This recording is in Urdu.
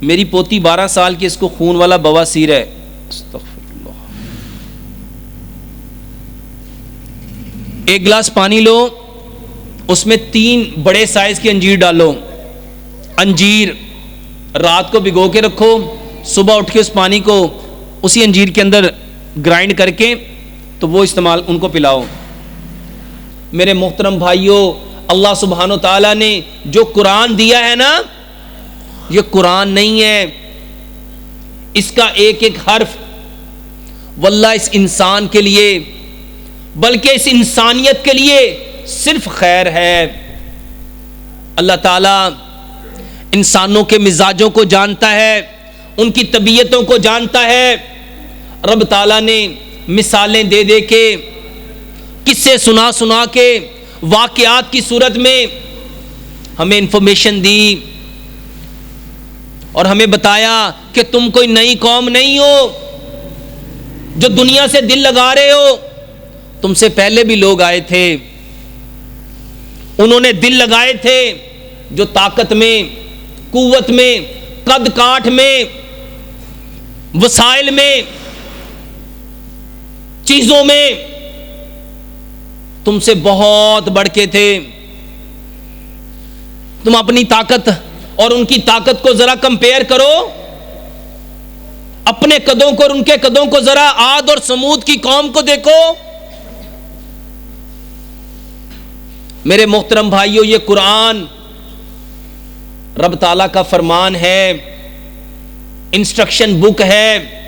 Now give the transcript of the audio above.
میری پوتی 12 سال کی، اس کو خون والا بواسیر ہے. استغفر اللہ. ایک گلاس پانی لو، اس میں 3 بڑے سائز کی انجیر ڈالو. انجیر رات کو بھگو کے رکھو، صبح اٹھ کے اس پانی کو اسی انجیر کے اندر گرائنڈ کر کے تو وہ استعمال ان کو پلاؤ. میرے محترم بھائیوں، اللہ سبحانہ و تعالیٰ نے جو قرآن دیا ہے نا، یہ قرآن نہیں ہے، اس کا ایک ایک حرف واللہ اس انسان کے لیے بلکہ اس انسانیت کے لیے صرف خیر ہے. اللہ تعالیٰ انسانوں کے مزاجوں کو جانتا ہے، ان کی طبیعتوں کو جانتا ہے. رب تعالیٰ نے مثالیں دے دے کے، قصے سنا سنا کے، واقعات کی صورت میں ہمیں انفارمیشن دی اور ہمیں بتایا کہ تم کوئی نئی قوم نہیں ہو جو دنیا سے دل لگا رہے ہو، تم سے پہلے بھی لوگ آئے تھے، انہوں نے دل لگائے تھے جو طاقت میں، قوت میں، قد کاٹھ میں، وسائل میں، چیزوں میں تم سے بہت بڑھ کے تھے. تم اپنی طاقت اور ان کی طاقت کو ذرا کمپیئر کرو، اپنے قدوں کو اور ان کے قدوں کو ذرا عاد اور سمود کی قوم کو دیکھو. میرے محترم بھائیوں، یہ قرآن رب تعالیٰ کا فرمان ہے، انسٹرکشن بک ہے.